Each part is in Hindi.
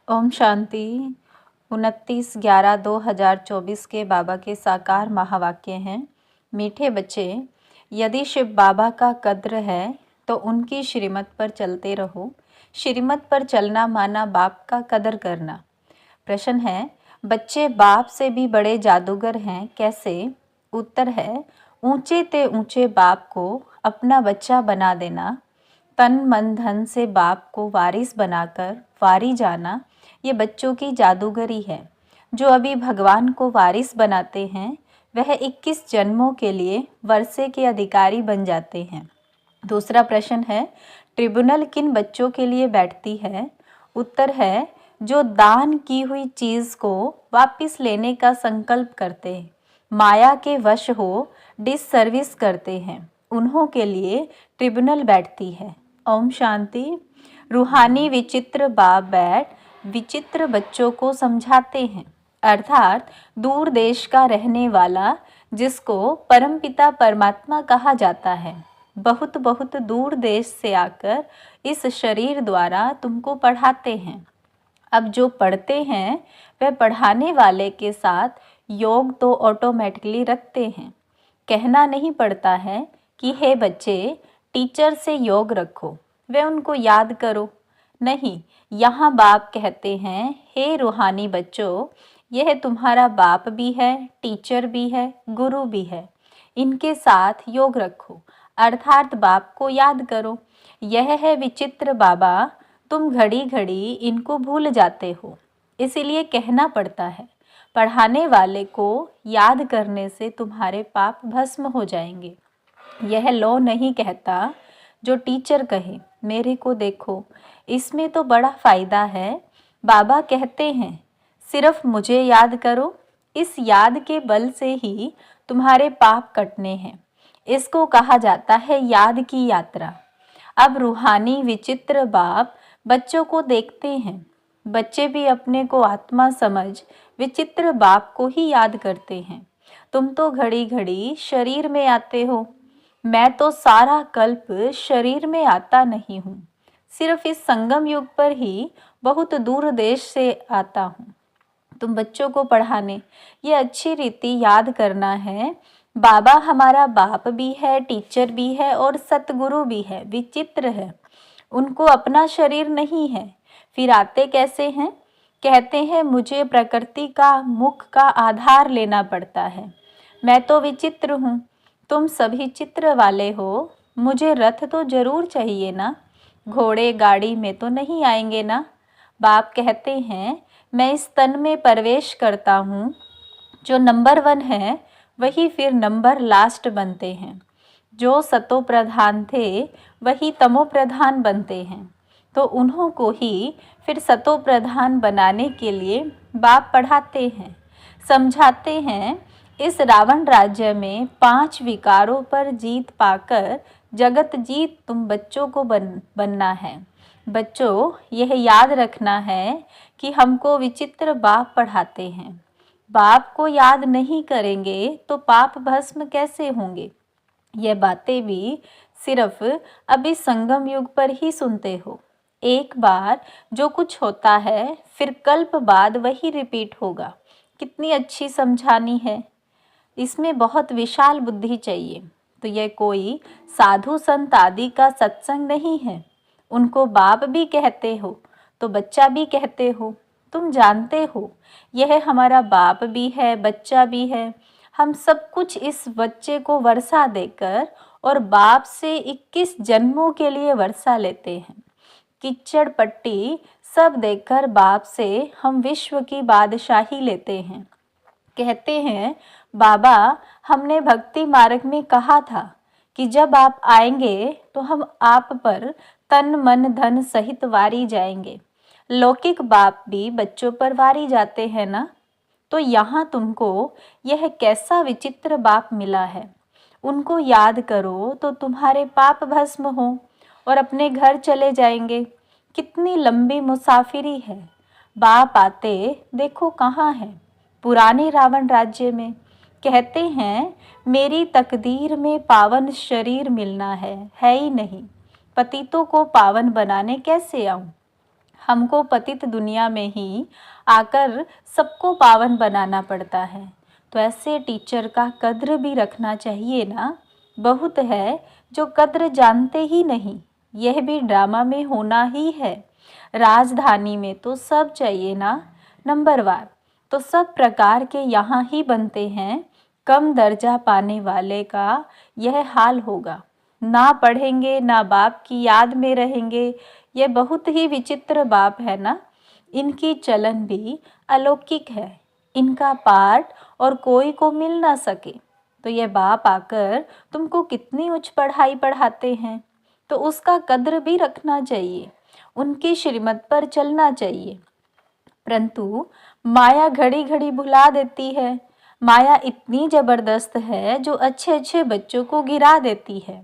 ओम शांति। 29/11/2024 के बाबा के साकार महावाक्य हैं। मीठे बच्चे, यदि शिव बाबा का कद्र है तो उनकी श्रीमत पर चलते रहो। श्रीमत पर चलना माना बाप का कदर करना। प्रश्न है, बच्चे बाप से भी बड़े जादूगर हैं, कैसे? उत्तर है, ऊंचे ते ऊंचे बाप को अपना बच्चा बना देना, तन मन धन से बाप को वारिस बनाकर वारी जाना, ये बच्चों की जादूगरी है। जो अभी भगवान को वारिस बनाते हैं वह 21 जन्मों के लिए वर्षे के अधिकारी बन जाते हैं। दूसरा प्रश्न है, ट्रिब्यूनल किन बच्चों के लिए बैठती है? उत्तर है, जो दान की हुई चीज़ को वापस लेने का संकल्प करते हैं, माया के वश हो डिससर्विस करते हैं, उन्हों के लिए ट्रिब्यूनल बैठती है। ओम शांति। रूहानी विचित्र बाप बैठ विचित्र बच्चों को समझाते हैं, अर्थात दूर देश का रहने वाला जिसको परमपिता परमात्मा कहा जाता है, बहुत बहुत दूर देश से आकर इस शरीर द्वारा तुमको पढ़ाते हैं। अब जो पढ़ते हैं वह पढ़ाने वाले के साथ योग तो ऑटोमेटिकली रखते हैं। कहना नहीं पड़ता है कि हे बच्चे टीचर से योग रखो, वे उनको याद करो। नहीं, यहाँ बाप कहते हैं, हे रूहानी बच्चों, यह तुम्हारा बाप भी है, टीचर भी है, गुरु भी है, इनके साथ योग रखो, अर्थात बाप को याद करो। यह है विचित्र बाबा, तुम घड़ी घड़ी इनको भूल जाते हो, इसीलिए कहना पड़ता है। पढ़ाने वाले को याद करने से तुम्हारे पाप भस्म हो जाएंगे। यह लो नहीं कहता जो टीचर कहे मेरे को देखो, इसमें तो बड़ा फ़ायदा है। बाबा कहते हैं सिर्फ मुझे याद करो, इस याद के बल से ही तुम्हारे पाप कटने हैं। इसको कहा जाता है याद की यात्रा। अब रूहानी विचित्र बाप बच्चों को देखते हैं, बच्चे भी अपने को आत्मा समझ विचित्र बाप को ही याद करते हैं। तुम तो घड़ी घड़ी शरीर में आते हो, मैं तो सारा कल्प शरीर में आता नहीं हूँ, सिर्फ इस संगम युग पर ही बहुत दूर देश से आता हूँ तुम बच्चों को पढ़ाने। ये अच्छी रीति याद करना है। बाबा हमारा बाप भी है, टीचर भी है और सतगुरु भी है। विचित्र है, उनको अपना शरीर नहीं है, फिर आते कैसे हैं? कहते हैं मुझे प्रकृति का मुख का आधार लेना पड़ता है। मैं तो विचित्र हूँ, तुम सभी चित्र वाले हो, मुझे रथ तो जरूर चाहिए ना, घोड़े गाड़ी में तो नहीं आएंगे ना। बाप कहते हैं मैं इस तन में प्रवेश करता हूँ, जो नंबर 1 है वही फिर नंबर लास्ट बनते हैं। जो सतो प्रधान थे वही तमो प्रधान बनते हैं, तो उन्हों को ही फिर सतो प्रधान बनाने के लिए बाप पढ़ाते हैं, समझाते हैं। इस रावण राज्य में 5 विकारों पर जीत पाकर जगत जीत तुम बच्चों को बनना है। बच्चों, यह याद रखना है कि हमको विचित्र बाप पढ़ाते हैं। बाप को याद नहीं करेंगे तो पाप भस्म कैसे होंगे? यह बातें भी सिर्फ अभी संगम युग पर ही सुनते हो। एक बार जो कुछ होता है फिर कल्प बाद वही रिपीट होगा। कितनी अच्छी समझानी है। इसमें बहुत विशाल बुद्धि चाहिए। तो यह कोई साधु संत आदि का सत्संग नहीं है। उनको बाप भी कहते हो तो बच्चा भी कहते हो। तुम जानते हो यह हमारा बाप भी है, बच्चा भी है। हम सब कुछ इस बच्चे को वर्षा देकर और बाप से 21 जन्मों के लिए वर्षा लेते हैं। कीचड़ पट्टी सब देखकर बाप से हम विश्व की बादशाही लेते हैं। कहते हैं बाबा, हमने भक्ति मार्ग में कहा था कि जब आप आएंगे तो हम आप पर तन मन धन सहित वारी जाएंगे। लौकिक बाप भी बच्चों पर वारी जाते हैं ना। तो यहाँ तुमको यह कैसा विचित्र बाप मिला है। उनको याद करो तो तुम्हारे पाप भस्म हो और अपने घर चले जाएंगे। कितनी लंबी मुसाफिरी है। बाप आते देखो कहाँ है, पुराने रावण राज्य में। कहते हैं मेरी तकदीर में पावन शरीर मिलना है ही नहीं, पतितों को पावन बनाने कैसे आऊं? हमको पतित दुनिया में ही आकर सबको पावन बनाना पड़ता है। तो ऐसे टीचर का कद्र भी रखना चाहिए ना। बहुत है जो कद्र जानते ही नहीं, यह भी ड्रामा में होना ही है। राजधानी में तो सब चाहिए ना, नंबरवार तो सब प्रकार के यहाँ ही बनते हैं। कम दर्जा पाने वाले का यह हाल होगा। ना पढ़ेंगे ना बाप की याद में रहेंगे। ये बहुत ही विचित्र बाप है ना। इनकी चलन भी अलौकिक है। इनका पाठ और कोई को मिल ना सके तो ये बाप आकर तुमको कितनी उच्च पढ़ाई पढ़ाते हैं, तो उसका कद्र भी रखना चाहिए, उनकी श्रीमत पर चलना चाहिए। परंतु माया घड़ी घड़ी भुला देती है। माया इतनी जबरदस्त है जो अच्छे अच्छे बच्चों को गिरा देती है।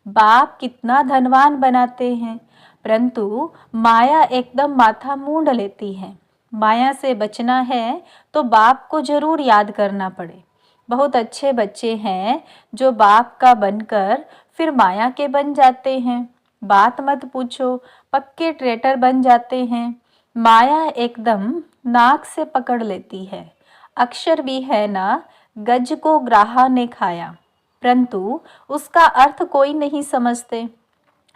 बाप कितना धनवान बनाते हैं, परंतु माया एकदम माथा मूंड लेती है। माया से बचना है तो बाप को जरूर याद करना पड़े। बहुत अच्छे बच्चे हैं जो बाप का बनकर फिर माया के बन जाते हैं। बात मत पूछो, पक्के ट्रेटर बन जाते हैं। माया एकदम नाक से पकड़ लेती है। अक्षर भी है ना, गज को ग्राहा ने खाया, परंतु उसका अर्थ कोई नहीं समझते।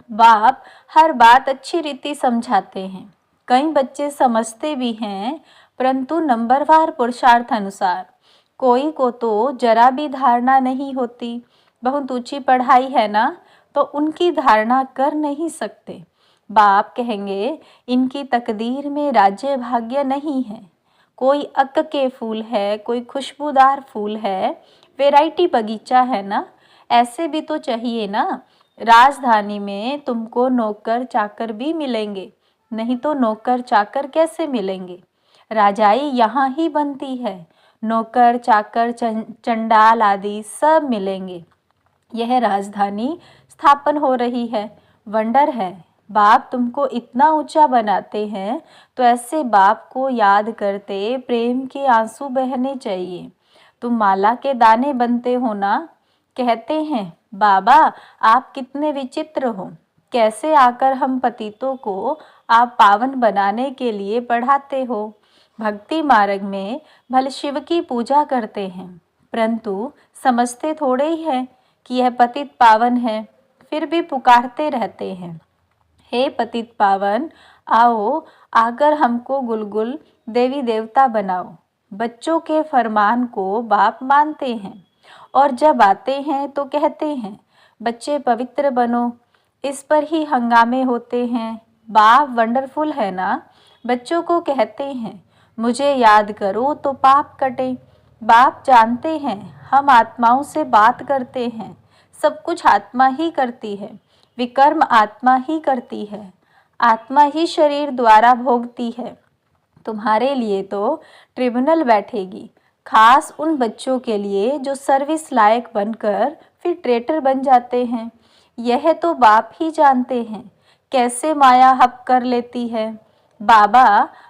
बाप हर बात अच्छी रीति समझाते हैं। कई बच्चे समझते भी हैं, परंतु नंबरवार पुरुषार्थ अनुसार। कोई को तो जरा भी धारणा नहीं होती। बहुत ऊंची पढ़ाई है ना, तो उनकी धारणा कर नहीं सकते। बाप कहेंगे इनकी तकदीर में राज्य भाग्य नहीं है। कोई अक के फूल है, कोई खुशबूदार फूल है, वैरायटी बगीचा है ना। ऐसे भी तो चाहिए ना। राजधानी में तुमको नौकर चाकर भी मिलेंगे, नहीं तो नौकर चाकर कैसे मिलेंगे। राजाई यहाँ ही बनती है। नौकर चाकर चंडाल आदि सब मिलेंगे। यह राजधानी स्थापन हो रही है। वंडर है। बाप तुमको इतना ऊंचा बनाते हैं तो ऐसे बाप को याद करते प्रेम के आंसू बहने चाहिए। तुम माला के दाने बनते हो ना। कहते हैं बाबा आप कितने विचित्र हो, कैसे आकर हम पतितों को आप पावन बनाने के लिए पढ़ाते हो। भक्ति मार्ग में भले शिव की पूजा करते हैं, परंतु समझते थोड़े ही हैं कि यह पतित पावन है, फिर भी पुकारते रहते हैं, हे पतित पावन आओ, आकर हमको गुलगुल देवी देवता बनाओ। बच्चों के फरमान को बाप मानते हैं और जब आते हैं तो कहते हैं बच्चे पवित्र बनो। इस पर ही हंगामे होते हैं। बाप वंडरफुल है ना। बच्चों को कहते हैं मुझे याद करो तो पाप कटे। बाप जानते हैं हम आत्माओं से बात करते हैं। सब कुछ आत्मा ही करती है। विकर्म आत्मा ही करती है। आत्मा ही शरीर द्वारा भोगती है। तुम्हारे लिए तो ट्रिब्यूनल बैठेगी, खास उन बच्चों के लिए जो सर्विस लायक बनकर फिर ट्रेटर बन जाते हैं। यह तो बाप ही जानते हैं कैसे माया हप कर लेती है। बाबा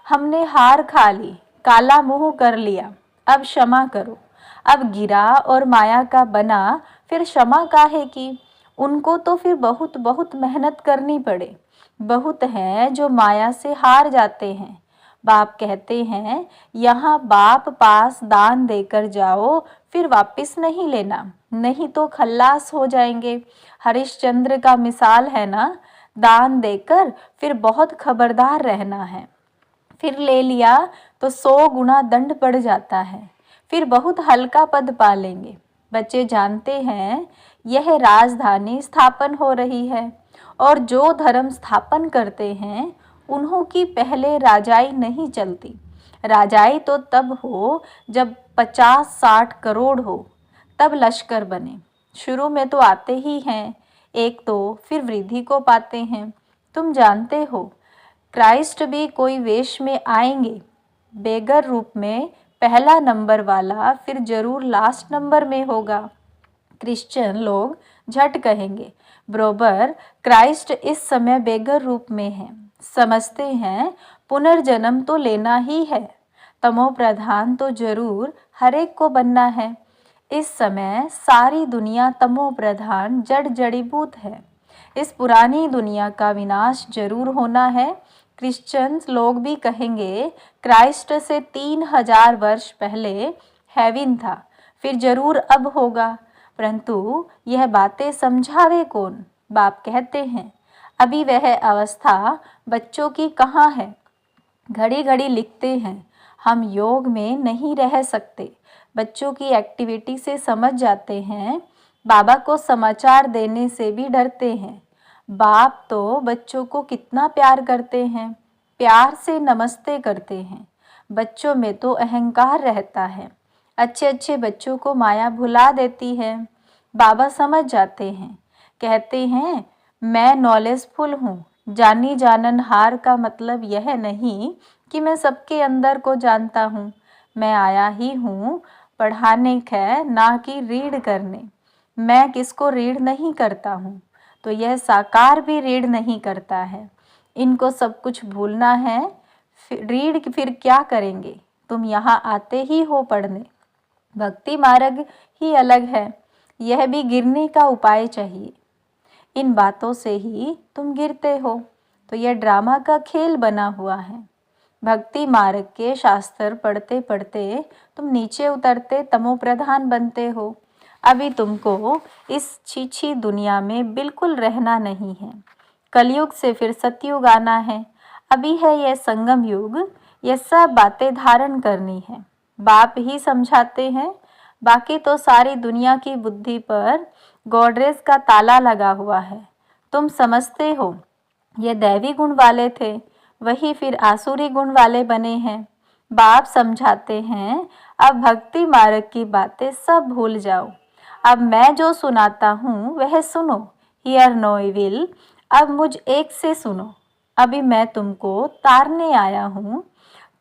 हमने हार खा ली, काला मुंह कर लिया, अब क्षमा करो। अब गिरा और माया का बना, फिर क्षमा काहे की। उनको तो फिर बहुत बहुत मेहनत करनी पड़े। बहुत हैं जो माया से हार जाते हैं। बाप कहते हैं यहाँ बाप पास दान देकर जाओ, फिर वापस नहीं लेना, नहीं तो खल्लास हो जाएंगे। हरिश्चंद्र का मिसाल है ना। दान देकर फिर बहुत खबरदार रहना है। फिर ले लिया तो 100 गुना दंड पड़ जाता है। फिर बहुत हल्का पद पा लेंगे। बच्चे जानते हैं यह राजधानी स्थापन हो रही है और जो धर्म स्थापन करते हैं उन्हों की पहले राजाई नहीं चलती। राजाई तो तब हो जब 50-60 करोड़ हो, तब लश्कर बने। शुरू में तो आते ही हैं एक, तो फिर वृद्धि को पाते हैं। तुम जानते हो क्राइस्ट भी कोई वेश में आएंगे, बेगर रूप में, पहला नंबर वाला फिर जरूर लास्ट नंबर में होगा। क्रिश्चियन लोग झट कहेंगे बरोबर क्राइस्ट इस समय बेगर रूप में है। समझते हैं पुनर्जन्म तो लेना ही है, तमो प्रधान तो जरूर हर एक को बनना है। इस समय सारी दुनिया तमो प्रधान जड़ जड़ीबूत है। इस पुरानी दुनिया का विनाश जरूर होना है। क्रिश्चियंस लोग भी कहेंगे क्राइस्ट से 3000 वर्ष पहले हेवन था, फिर जरूर अब होगा। परंतु यह बातें समझावे कौन? बाप कहते हैं अभी वह अवस्था बच्चों की कहाँ है। घड़ी घड़ी लिखते हैं हम योग में नहीं रह सकते। बच्चों की एक्टिविटी से समझ जाते हैं। बाबा को समाचार देने से भी डरते हैं। बाप तो बच्चों को कितना प्यार करते हैं, प्यार से नमस्ते करते हैं। बच्चों में तो अहंकार रहता है। अच्छे अच्छे बच्चों को माया भुला देती है। बाबा समझ जाते हैं, कहते हैं मैं नॉलेजफुल हूँ। जानी जाननहार का मतलब यह नहीं कि मैं सबके अंदर को जानता हूँ। मैं आया ही हूँ पढ़ाने का, ना कि रीड करने। मैं किसको रीड नहीं करता हूँ, तो यह साकार भी रीड नहीं करता है। इनको सब कुछ भूलना है। रीड फिर क्या करेंगे? तुम यहाँ आते ही हो पढ़ने। भक्ति मार्ग ही अलग है। यह भी गिरने का उपाय चाहिए। इन बातों से ही तुम गिरते हो, तो यह ड्रामा का खेल बना हुआ है। भक्ति मार्ग के शास्त्र पढ़ते पढ़ते तुम नीचे उतरते तमो प्रधान बनते हो। अभी तुमको इस छीछी दुनिया में बिल्कुल रहना नहीं है। कलयुग से फिर सतयुग आना है। अभी है यह संगम युग। यह सब बातें धारण करनी है। बाप ही समझाते हैं। बाकी तो सारी दुनिया की बुद्धि पर गॉडरेज का ताला लगा हुआ है। तुम समझते हो ये दैवी गुण वाले थे, वही फिर आसुरी गुण वाले बने हैं। बाप समझाते हैं अब भक्ति मार्ग की बातें सब भूल जाओ। अब मैं जो सुनाता हूँ वह सुनो। Here no will. अब मुझ एक से सुनो। अभी मैं तुमको तारने आया हूँ।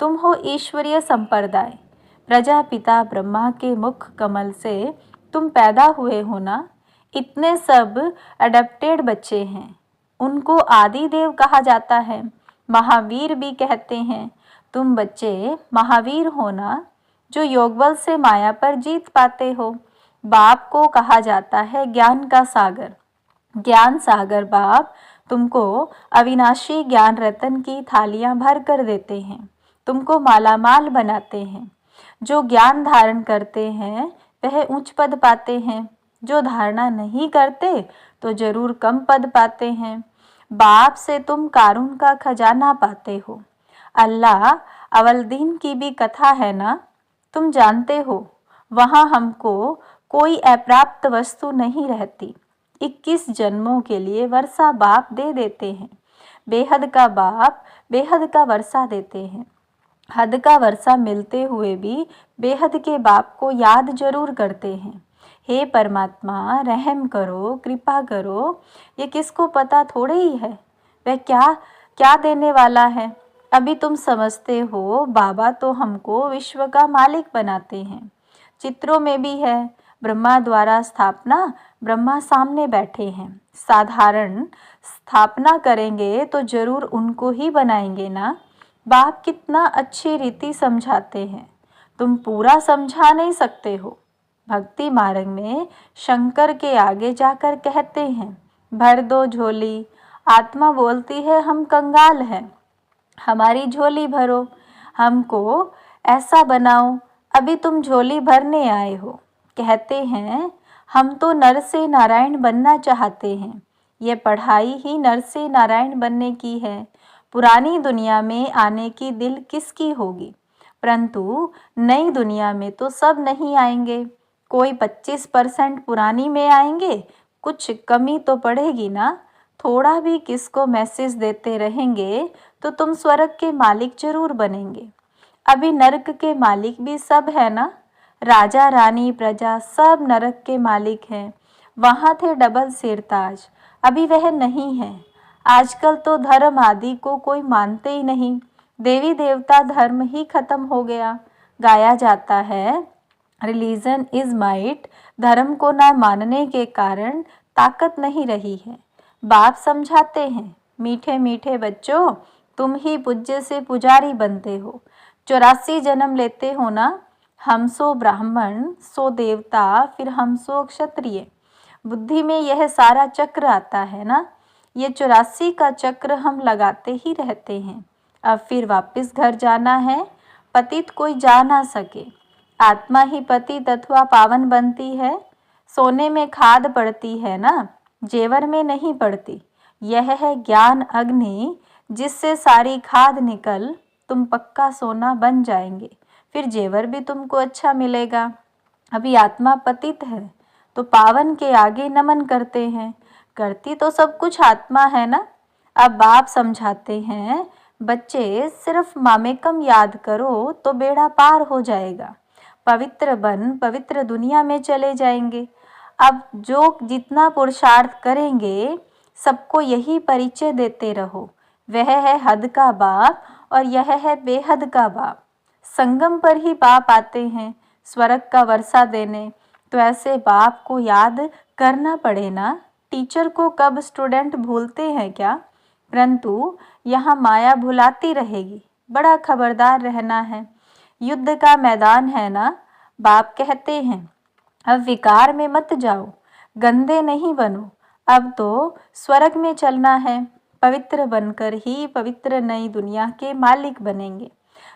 तुम हो ईश्वरीय संप्रदाय। प्रजापिता ब्रह्मा के मुख कमल से तुम पैदा हुए हो ना। इतने सब अडप्टेड बच्चे हैं, उनको आदि देव कहा जाता है। महावीर भी कहते हैं। तुम बच्चे महावीर हो ना, जो योगबल से माया पर जीत पाते हो। बाप को कहा जाता है ज्ञान का सागर। ज्ञान सागर बाप तुमको अविनाशी ज्ञान रतन की थालियां भर कर देते हैं। तुमको मालामाल बनाते हैं। जो ज्ञान धारण करते हैं वह उच्च पद पाते हैं। जो धारणा नहीं करते तो जरूर कम पद पाते हैं। बाप से तुम कारून का खजाना पाते हो। अल्लाह अवलदीन की भी कथा है ना, तुम जानते हो। वहाँ हमको कोई अप्राप्त वस्तु नहीं रहती। 21 जन्मों के लिए वर्षा बाप दे देते हैं। बेहद का बाप बेहद का वर्षा देते हैं। हद का वर्षा मिलते हुए भी बेहद के बाप को याद जरूर करते हैं। हे परमात्मा रहम करो, कृपा करो। ये किसको पता थोड़े ही है वह क्या क्या देने वाला है। अभी तुम समझते हो बाबा तो हमको विश्व का मालिक बनाते हैं। चित्रों में भी है ब्रह्मा द्वारा स्थापना, ब्रह्मा सामने बैठे हैं। साधारण स्थापना करेंगे तो जरूर उनको ही बनाएंगे ना। बाप कितना अच्छी रीति समझाते हैं, तुम पूरा समझा नहीं सकते हो। भक्ति मार्ग में शंकर के आगे जाकर कहते हैं भर दो झोली। आत्मा बोलती है हम कंगाल हैं, हमारी झोली भरो, हमको ऐसा बनाओ। अभी तुम झोली भरने आए हो। कहते हैं हम तो नर से नारायण बनना चाहते हैं। ये पढ़ाई ही नर से नारायण बनने की है। पुरानी दुनिया में आने की दिल किसकी होगी? परंतु नई दुनिया में तो सब नहीं आएंगे। कोई 25% पुरानी में आएंगे। कुछ कमी तो पड़ेगी ना। थोड़ा भी किसको मैसेज देते रहेंगे तो तुम स्वर्ग के मालिक जरूर बनेंगे। अभी नरक के मालिक भी सब है ना। राजा रानी प्रजा सब नरक के मालिक हैं। वहाँ थे डबल सिरताज, अभी वह नहीं है। आजकल तो धर्म आदि को कोई मानते ही नहीं। देवी देवता धर्म ही खत्म हो गया। गाया जाता है रिलीजन इज माइट। धर्म को न मानने के कारण ताकत नहीं रही है। बाप समझाते हैं मीठे मीठे बच्चों, तुम ही पूज्य से पुजारी बनते हो। 84 जन्म लेते हो ना। हम सो ब्राह्मण, सो देवता, फिर हम सो क्षत्रिय। बुद्धि में यह सारा चक्र आता है ना। ये 84 का चक्र हम लगाते ही रहते हैं। अब फिर वापस घर जाना है। पतित कोई जा ना सके, आत्मा ही पतित अथवा पावन बनती है। सोने में खाद पड़ती है ना, जेवर में नहीं पड़ती। यह है ज्ञान अग्नि, जिससे सारी खाद निकल तुम पक्का सोना बन जाएंगे। फिर जेवर भी तुमको अच्छा मिलेगा। अभी आत्मा पतित है तो पावन के आगे नमन करते हैं। करती तो सब कुछ आत्मा है ना। अब बाप समझाते हैं, बच्चे सिर्फ मामेकम याद करो तो बेड़ा पार हो जाएगा। पवित्र बन पवित्र दुनिया में चले जाएंगे। अब जो जितना पुरुषार्थ करेंगे सबको यही परिचय देते रहो, वह है हद का बाप और यह है बेहद का बाप। संगम पर ही बाप आते हैं स्वर्ग का वर्षा देने, तो ऐसे बाप को याद करना पड़े ना। टीचर को कब स्टूडेंट भूलते हैं क्या? परंतु यहाँ माया भुलाती रहेगी। बड़ा खबरदार रहना है, युद्ध का मैदान है ना। बाप कहते हैं अब विकार में मत जाओ, गंदे नहीं बनो। अब तो स्वर्ग में चलना है। पवित्र बनकर ही पवित्र नई दुनिया के मालिक बनेंगे।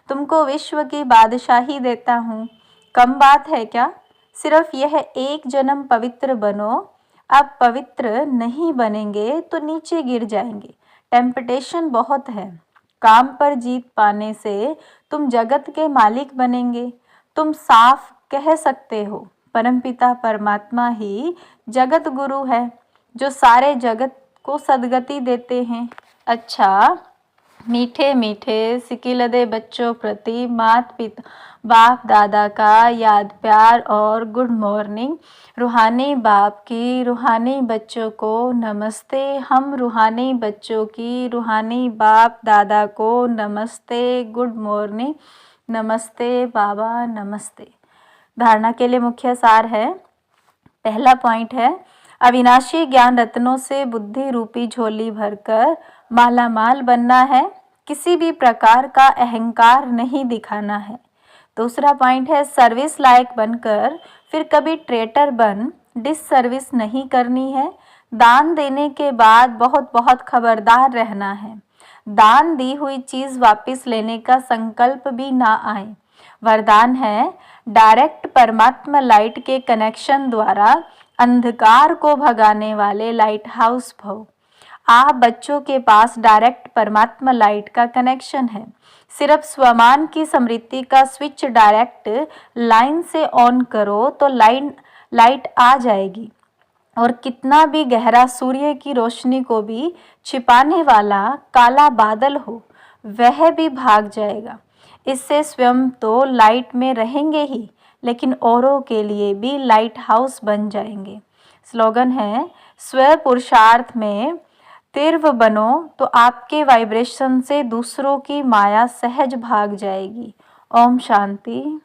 तुमको विश्व की बादशाही देता हूँ, कम बात है क्या? सिर्फ यह एक जन्म पवित्र बनो। अब पवित्र नहीं बनेंगे तो नीचे गिर जाएंगे। टेम्पटेशन बहुत है। काम पर जीत पाने से तुम जगत के मालिक बनेंगे। तुम साफ कह सकते हो परमपिता परमात्मा ही जगत गुरु है, जो सारे जगत को सद्गति देते हैं। अच्छा, मीठे मीठे सिकिलदे बच्चों प्रति माता पिता बाप दादा का याद प्यार और गुड मॉर्निंग। रूहानी बाप की रूहानी बच्चों को नमस्ते। हम रूहानी बच्चों की रूहानी बाप दादा को नमस्ते, गुड मॉर्निंग, नमस्ते बाबा, नमस्ते। धारणा के लिए मुख्य सार है। पहला पॉइंट है, अविनाशी ज्ञान रत्नों से बुद्धि रूपी झोली भरकर मालामाल बनना है। किसी भी प्रकार का अहंकार नहीं दिखाना है। दूसरा पॉइंट है, सर्विस लायक बनकर फिर कभी ट्रेटर बन डिससर्विस नहीं करनी है। दान देने के बाद बहुत बहुत खबरदार रहना है। दान दी हुई चीज़ वापस लेने का संकल्प भी ना आए। वरदान है, डायरेक्ट परमात्मा लाइट के कनेक्शन द्वारा अंधकार को भगाने वाले लाइट हाउस भव। आप बच्चों के पास डायरेक्ट परमात्मा लाइट का कनेक्शन है। सिर्फ स्वमान की स्मृति का स्विच डायरेक्ट लाइन से ऑन करो तो लाइट आ जाएगी, और कितना भी गहरा सूर्य की रोशनी को भी छिपाने वाला काला बादल हो वह भी भाग जाएगा। इससे स्वयं तो लाइट में रहेंगे ही, लेकिन औरों के लिए भी लाइट हाउस बन जाएंगे। स्लोगन है, स्व पुरुषार्थ में तीव्र बनो तो आपके वाइब्रेशन से दूसरों की माया सहज भाग जाएगी। ओम शांति।